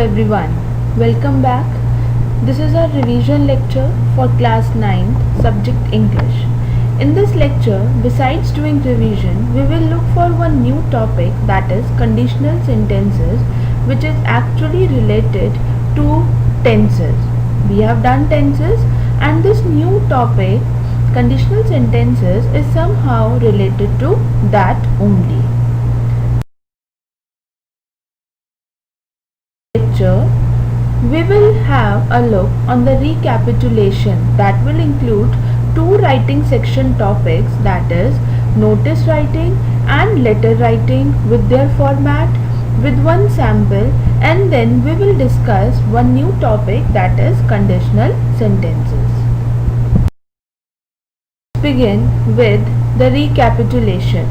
everyone, welcome back. This is our revision lecture for class 9th subject English. In this lecture, besides doing revision, we will look for one new topic, that is conditional sentences, which is actually related to tenses. We have done tenses, and this new topic, conditional sentences, is somehow related to that only. Lecture, we will have a look on the recapitulation that will include two writing section topics, that is notice writing and letter writing with their format, with one sample, and then we will discuss one new topic, that is conditional sentences. Begin with the recapitulation,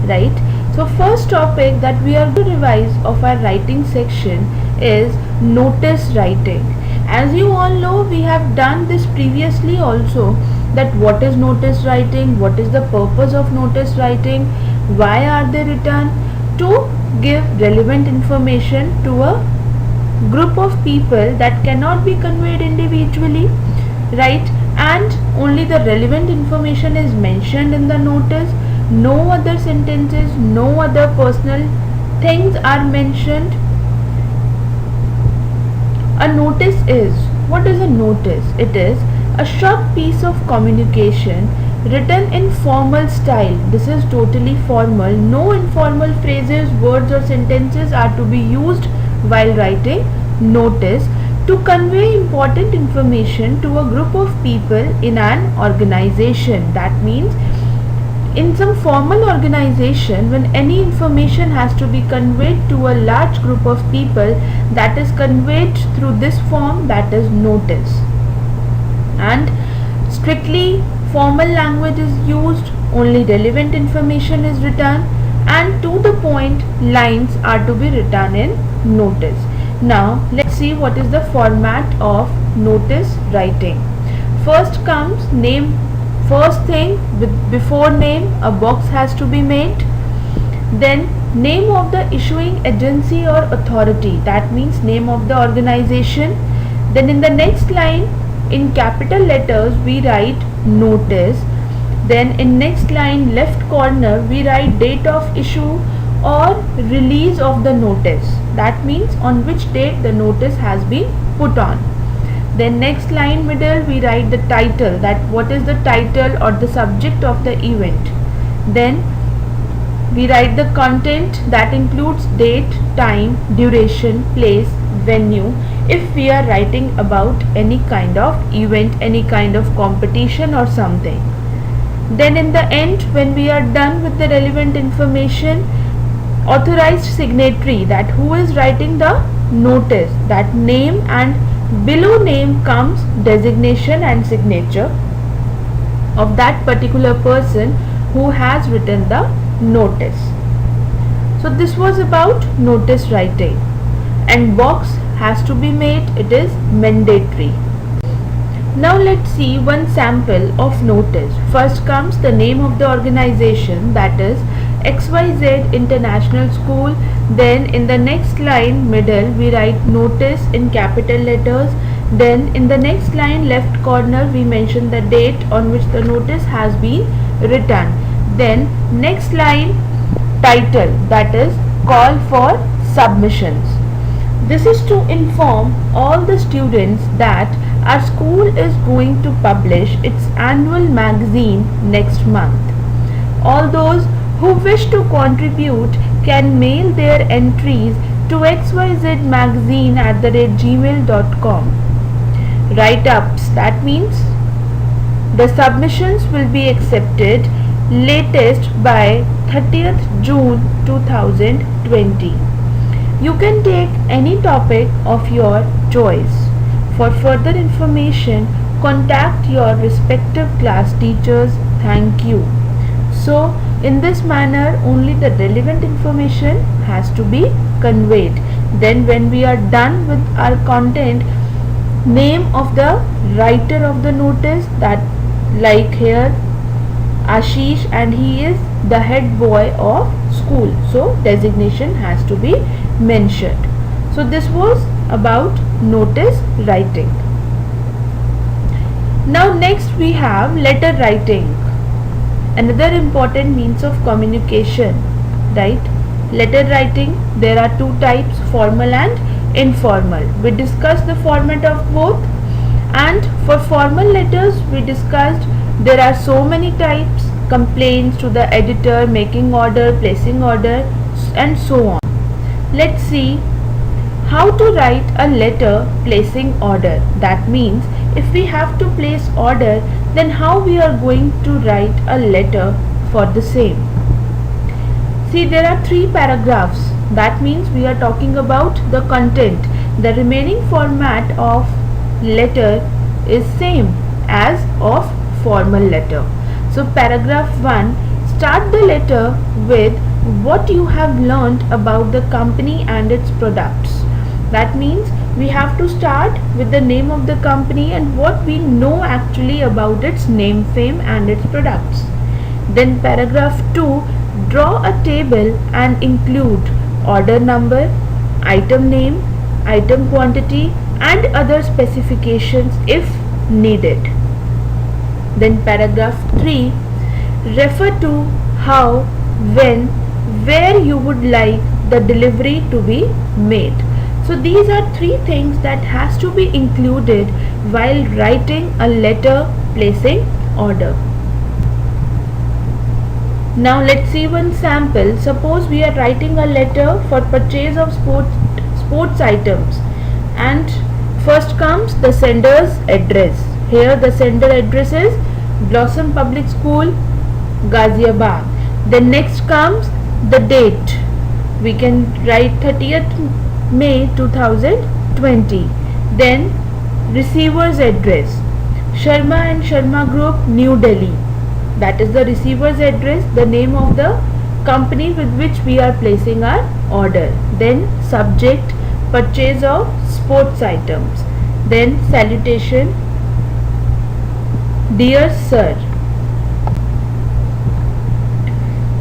right? So first topic that we are going to revise of our writing section is notice writing. As you all know, we have done this previously also, that what is notice writing, what is the purpose of notice writing, why are they written? To give relevant information to a group of people that cannot be conveyed individually, right? And only the relevant information is mentioned in the notice. No other sentences, no other personal things are mentioned. A notice is, what is a notice? It is a short piece of communication written in formal style. This is totally formal. No informal phrases, words or sentences are to be used while writing notice to convey important information to a group of people in an organization. That means in some formal organization, when any information has to be conveyed to a large group of people, that is conveyed through this form, that is notice. And strictly formal language is used, only relevant information is written, and to the point lines are to be written in notice. Now let's see what is the format of notice writing. First comes name. First thing, before name, a box has to be made. Then name of the issuing agency or authority, that means name of the organization. Then in the next line, in capital letters, we write notice. Then in next line, left corner, we write date of issue or release of the notice. That means on which date the notice has been put on. Then next line middle, we write the title, that what is the title or the subject of the event. Then we write the content, that includes date, time, duration, place, venue, if we are writing about any kind of event, any kind of competition or something. Then in the end, when we are done with the relevant information, authorized signatory, that who is writing the notice, that name, and below name comes designation and signature of that particular person who has written the notice. So this was about notice writing, and box has to be made, it is mandatory. Now let's see one sample of notice. First comes the name of the organization, that is XYZ International School. Then in the next line middle, we write notice in capital letters. Then in the next line left corner, we mention the date on which the notice has been written. Then next line title, that is call for submissions. This is to inform all the students that our school is going to publish its annual magazine next month. All those who wish to contribute can mail their entries to xyzmagazine@gmail.com. Write-ups, that means the submissions will be accepted latest by 30th June 2020. You can take any topic of your choice. For further information, contact your respective class teachers. Thank you. So in this manner, only the relevant information has to be conveyed. Then when we are done with our content, name of the writer of the notice, that like here Ashish, and he is the head boy of school, so designation has to be mentioned. So this was about notice writing. Now next we have letter writing, another important means of communication, right? Letter writing, there are two types, formal and informal. We discussed the format of both, and for formal letters we discussed there are so many types: complaints to the editor, making order, placing order, and so on. Let's see how to write a letter placing order. That means if we have to place order, then how we are going to write a letter for the same. See, there are 3 paragraphs. That means we are talking about the content. The remaining format of letter is same as of formal letter. So paragraph 1, start the letter with what you have learned about the company and its products. That means we have to start with the name of the company and what we know actually about its name, fame, and its products. Then paragraph 2, draw a table and include order number, item name, item quantity, and other specifications if needed. Then paragraph 3, refer to how, when, where you would like the delivery to be made. So these are 3 things that has to be included while writing a letter placing order. Now let's see one sample. Suppose we are writing a letter for purchase of sports items, and first comes the sender's address. Here the sender address is Blossom Public School, Ghaziabad. Then next comes the date. We can write 30th May 2020. Then receiver's address, Sharma and Sharma Group, New Delhi. That is the receiver's address, the name of the company with which we are placing our order. Then subject, purchase of sports items. Then salutation, dear sir.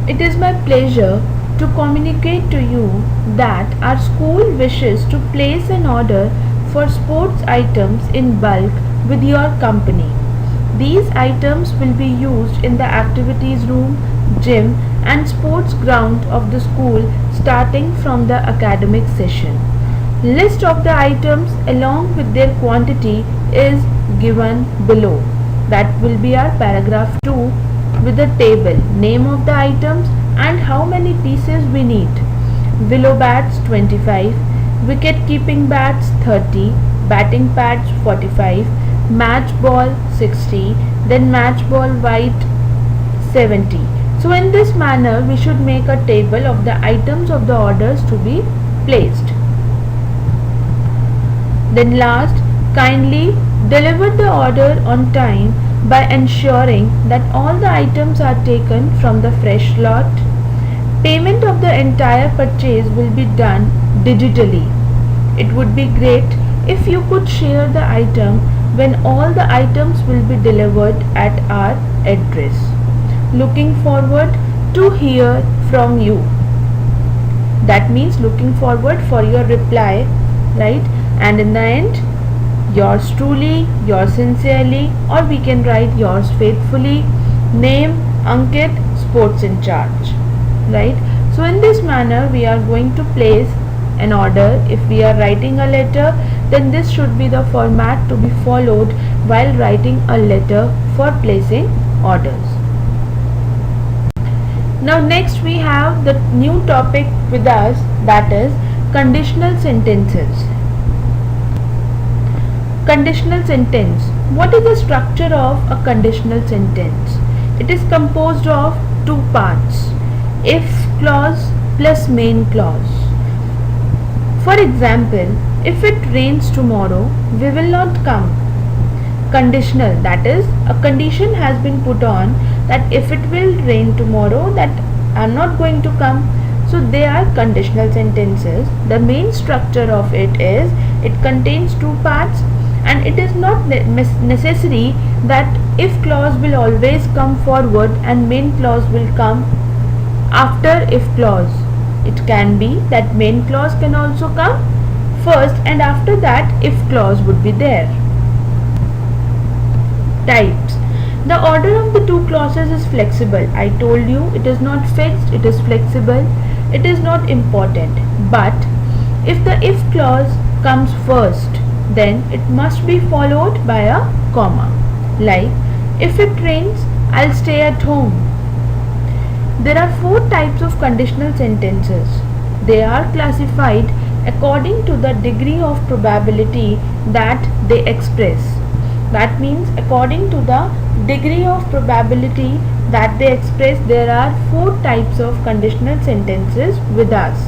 It is my pleasure to communicate to you that our school wishes to place an order for sports items in bulk with your company. These items will be used in the activities room, gym, and sports ground of the school starting from the academic session. List of the items along with their quantity is given below. That will be our paragraph 2 with the table, name of the items and how many pieces we need. Willow bats 25, wicket keeping bats 30, batting pads 45, match ball 60, then match ball white 70. So in this manner we should make a table of the items of the orders to be placed. Then last, kindly deliver the order on time by ensuring that all the items are taken from the fresh lot. Payment of the entire purchase will be done digitally. It would be great if you could share the item when all the items will be delivered at our address. Looking forward to hear from you. That means looking forward for your reply, right? And in the end, yours truly, yours sincerely, or we can write yours faithfully, name Ankit, sports in charge, right? So in this manner we are going to place an order. If we are writing a letter, then this should be the format to be followed while writing a letter for placing orders. Now next we have the new topic with us, that is conditional sentences. Conditional sentence. What is the structure of a conditional sentence? It is composed of 2 parts: if clause plus main clause. For example, if it rains tomorrow, we will not come. Conditional, that is a condition has been put on that if it will rain tomorrow, that I am not going to come. So they are conditional sentences. The main structure of it is, it contains 2 parts, and it is not necessary that if clause will always come forward and main clause will come after if clause. It can be that main clause can also come first, and after that if clause would be there. Types. The order of the two clauses is flexible. I told you it is not fixed, it is flexible, it is not important. But if the if clause comes first, then it must be followed by a comma. Like, if it rains, I'll stay at home. There are four types of conditional sentences. They are classified according to the degree of probability that they express. That means according to the degree of probability that they express, there are four types of conditional sentences with us.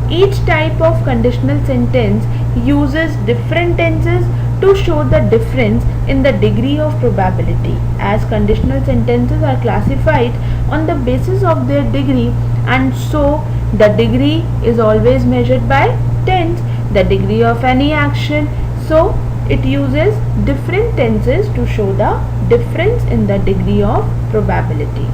Each type of conditional sentence uses different tenses to show the difference in the degree of probability. As conditional sentences are classified on the basis of their degree, and so the degree is always measured by tense, the degree of any action. So it uses different tenses to show the difference in the degree of probability.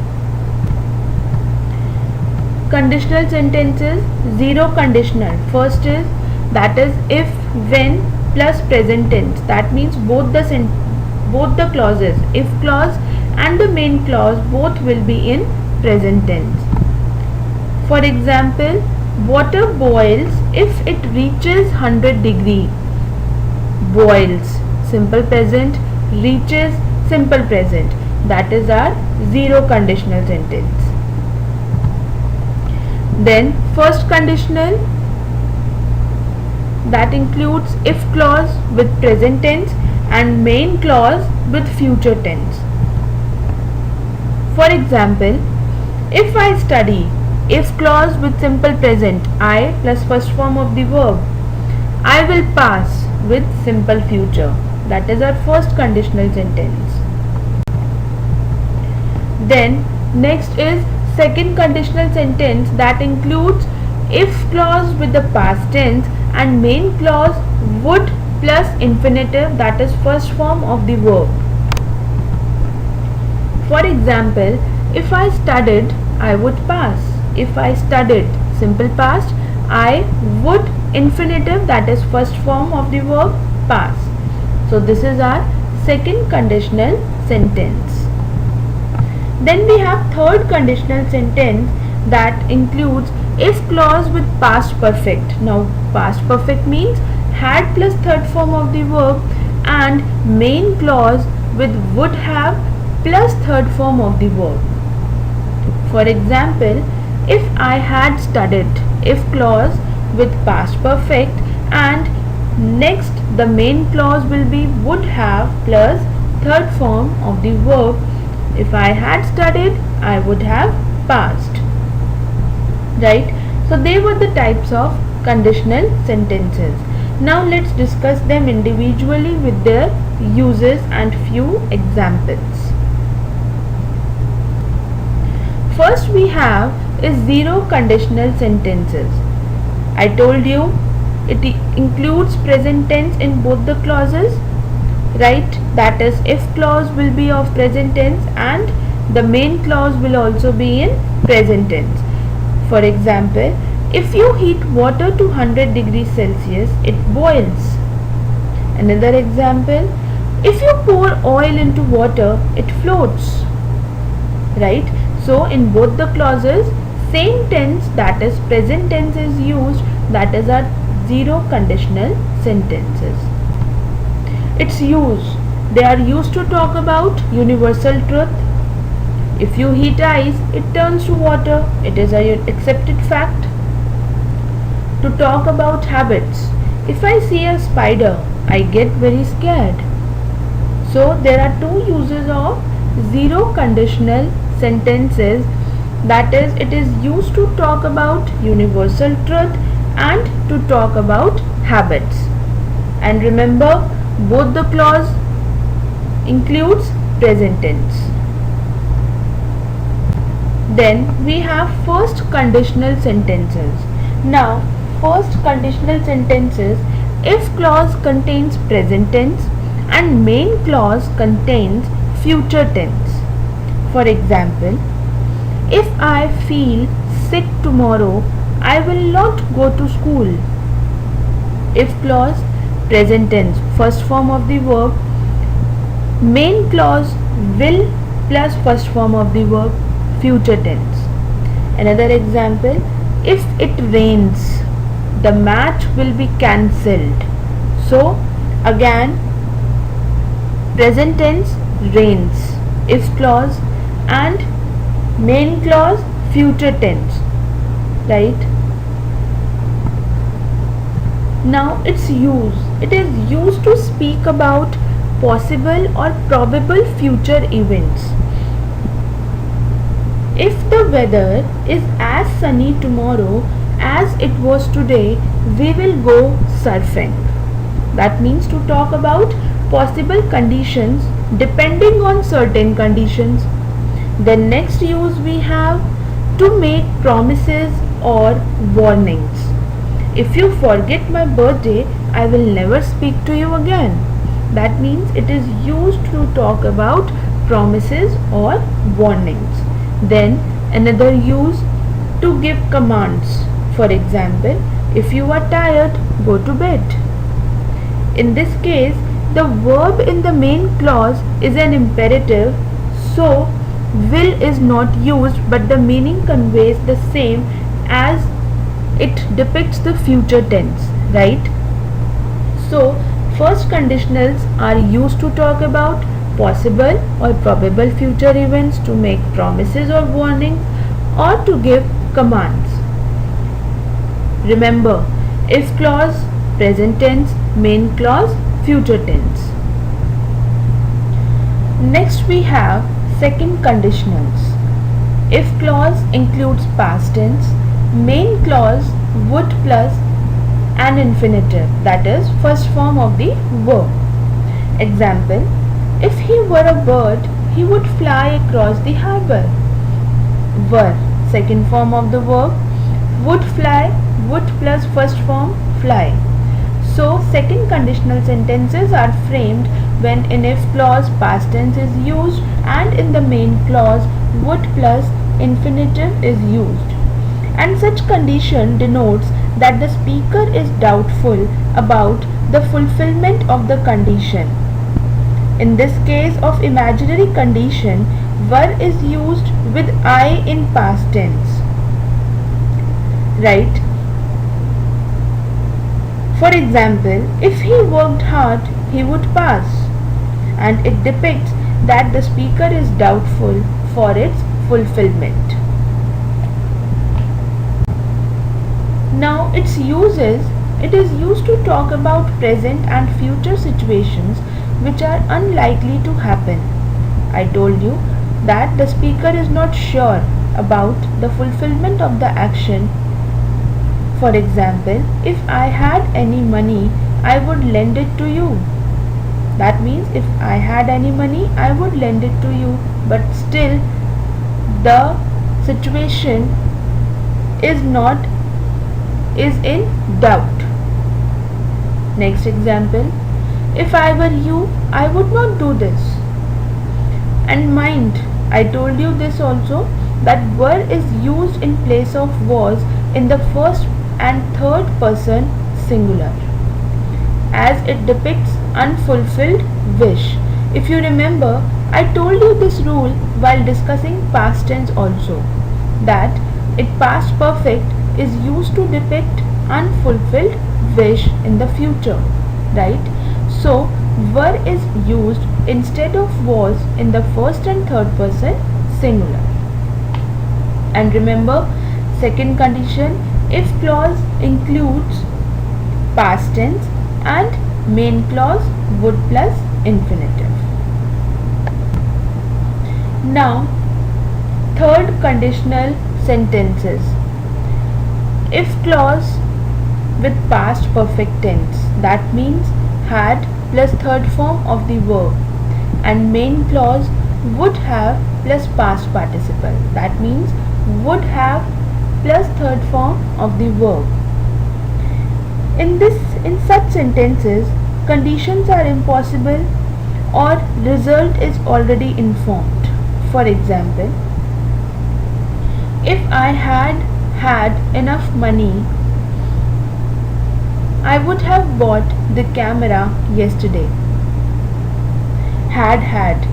Conditional sentences, zero conditional. First is, that is if, when plus present tense. That means both the clauses, if clause and the main clause, both will be in present tense. For example, water boils if it reaches 100 degree. Boils, simple present, reaches, simple present. That is our zero conditional sentence. Then first conditional, that includes if clause with present tense and main clause with future tense. For example, if I study, if clause with simple present, I plus first form of the verb. I will pass with simple future. That is our first conditional sentence. Then next is second conditional sentence, that includes if clause with the past tense and main clause would plus infinitive, that is first form of the verb. For example, if I studied, I would pass. If I studied, simple past, I would infinitive, that is first form of the verb, pass. So this is our second conditional sentence. Then we have third conditional sentence, that includes if clause with past perfect. Now past perfect means had plus third form of the verb and main clause with would have plus third form of the verb. For example, if I had studied, if clause with past perfect and next the main clause will be would have plus third form of the verb. If I had studied, I would have passed. Right? So they were the types of conditional sentences. Now let's discuss them individually with their uses and few examples. First we have is zero conditional sentences. I told you it includes present tense in both the clauses, right? That is, if clause will be of present tense and the main clause will also be in present tense. For example, if you heat water to 100 degrees Celsius, it boils. Another example, if you pour oil into water, it floats. Right? So in both the clauses, same tense, that is present tense, is used. That is our zero conditional sentences. Its use, they are used to talk about universal truth. If you heat ice, it turns to water. It is an accepted fact. To talk about habits, if I see a spider, I get very scared. So there are two uses of zero conditional sentences. That is, it is used to talk about universal truth and to talk about habits. And remember, both the clause includes present tense. Then we have first conditional sentences. Now, first conditional sentences, if clause contains present tense and main clause contains future tense. For example, if I feel sick tomorrow, I will not go to school. if clause, present tense, first form of the verb, main clause, will plus first form of the verb, future tense. Another example, if it rains, the match will be cancelled. So again, present tense, rains, if clause, and main clause, future tense, right? Now its use, it is used to speak about possible or probable future events. If the weather is as sunny tomorrow as it was today, we will go surfing. That means to talk about possible conditions depending on certain conditions. The next use we have to make promises or warnings. If you forget my birthday, I will never speak to you again. That means it is used to talk about promises or warnings. Then another use, to give commands. For example, if you are tired, go to bed. In this case, the verb in the main clause is an imperative, so will is not used, but the meaning conveys the same as it depicts the future tense, right? So first conditionals are used to talk about possible or probable future events, to make promises or warnings, or to give commands. Remember, if clause, present tense, main clause, future tense. Next we have second conditionals. If clause includes past tense, main clause, would plus an infinitive, that is first form of the verb. Example, if he were a bird, he would fly across the harbor. Were, second form of the verb, would fly, would plus first form, fly. So second conditional sentences are framed when in if clause past tense is used and in the main clause would plus infinitive is used. And such condition denotes that the speaker is doubtful about the fulfillment of the condition. In this case of imaginary condition, were is used with I in past tense, right? For example, if he worked hard, he would pass, and it depicts that the speaker is doubtful for its fulfillment. Now its uses, it is used to talk about present and future situations which are unlikely to happen. I told you that the speaker is not sure about the fulfillment of the action. For example, if I had any money, I would lend it to you. That means if I had any money, I would lend it to you, but still the situation is in doubt. Next example, if I were you, I would not do this. And mind, I told you this also, that were is used in place of was in the first and third person singular, as it depicts unfulfilled wish. If you remember, I told you this rule while discussing past tense also, that it past perfect is used to depict unfulfilled wish in the future, right? So were is used instead of was in the first and third person singular. And remember, second condition, if clause includes past tense and main clause would plus infinitive. Now third conditional sentences. If clause with past perfect tense, that means had plus third form of the verb, and main clause would have plus past participle, that means would have plus third form of the verb. In such sentences, conditions are impossible or result is already informed. For example, if I had enough money, I would have bought the camera yesterday. Had.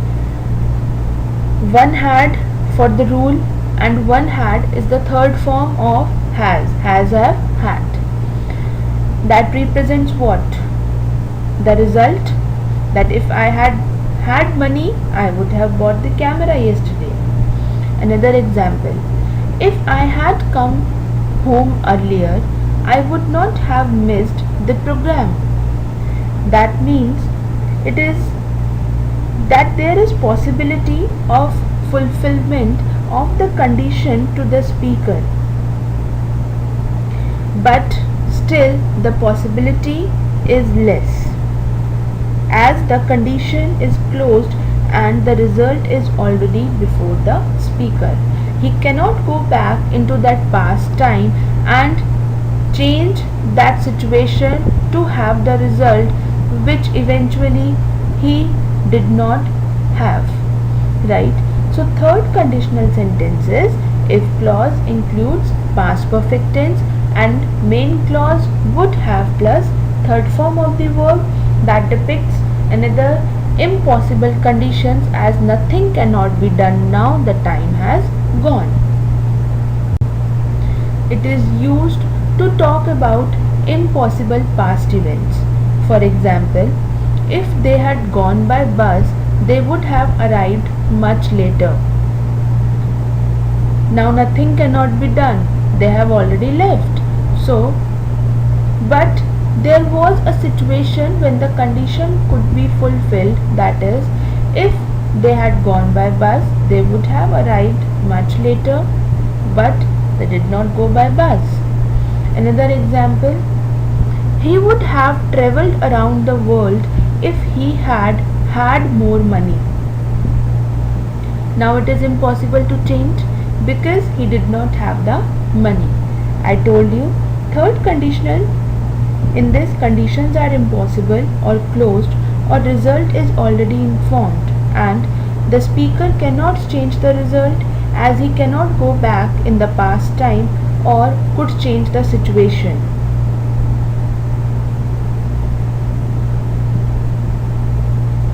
One had for the rule, and one had is the third form of has. Has have had. That represents what? The result, that if I had money, I would have bought the camera yesterday. Another example, if I had come home earlier, I would not have missed the program. That means it is that there is possibility of fulfillment of the condition to the speaker, but still the possibility is less, as the condition is closed and the result is already before the speaker. He cannot go back into that past time and change that situation to have the result which eventually he did not have, right? So third conditional sentence is if clause includes past perfect tense and main clause would have plus third form of the verb that depicts another impossible conditions, as nothing cannot be done now the time has gone. It is used to talk about impossible past events. For example, if they had gone by bus, they would have arrived much later. Now nothing cannot be done. They have already left. So, but there was a situation when the condition could be fulfilled, that is, if they had gone by bus, they would have arrived much later, but they did not go by bus. Another example, he would have travelled around the world if he had had more money. Now it is impossible to change because he did not have the money. I told you, third conditional in this conditions are impossible or closed or result is already informed, and the speaker cannot change the result as he cannot go back in the past time or could change the situation.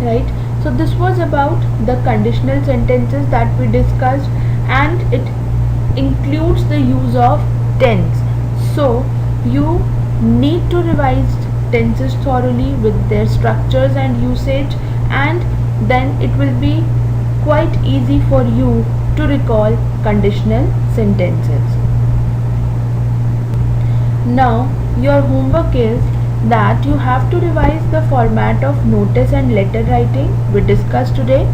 Right? So this was about the conditional sentences that we discussed, and it includes the use of tense. So you need to revise tenses thoroughly with their structures and usage, and then it will be quite easy for you to recall conditional sentences. Now your homework is that you have to revise the format of notice and letter writing we discussed today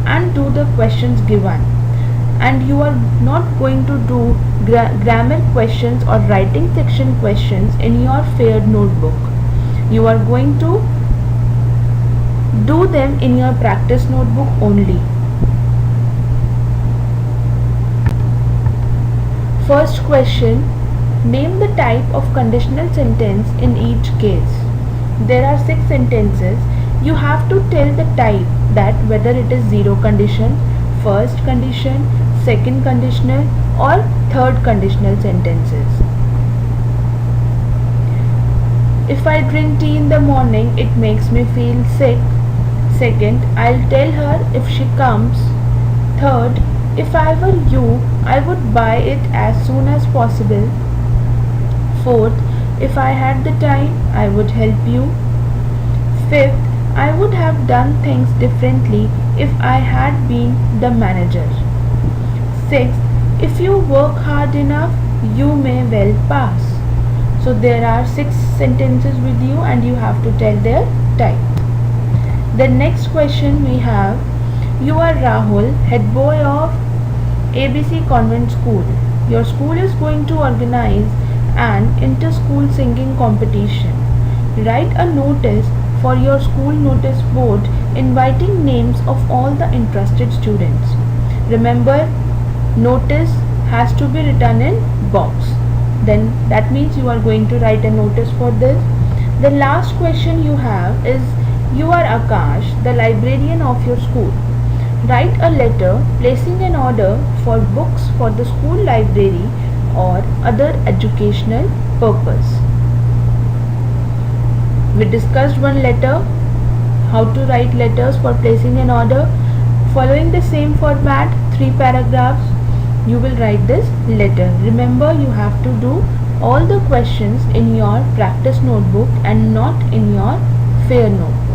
and do the questions given. And you are not going to do grammar questions or writing section questions in your fair notebook. You are going to do them in your practice notebook only. First question, name the type of conditional sentence in each case. There are 6 sentences. You have to tell the type, that whether it is zero condition, first condition, second conditional or third conditional sentences. If I drink tea in the morning, it makes me feel sick. Second, I'll tell her if she comes. Third, if I were you, I would buy it as soon as possible. Fourth, if I had the time, I would help you. Fifth, I would have done things differently if I had been the manager. Sixth, if you work hard enough, you may well pass. So there are 6 sentences with you and you have to tell their type. The next question we have, you are Rahul, head boy of ABC Convent School. Your school is going to organize an inter-school singing competition. Write a notice for your school notice board inviting names of all the interested students. Remember, notice has to be written in box. Then that means you are going to write a notice for this. The last question you have is, you are Akash, the librarian of your school. Write a letter placing an order for books for the school library or other educational purpose. We discussed one letter, how to write letters for placing an order. Following the same format, 3 paragraphs, you will write this letter. Remember, you have to do all the questions in your practice notebook and not in your fair note.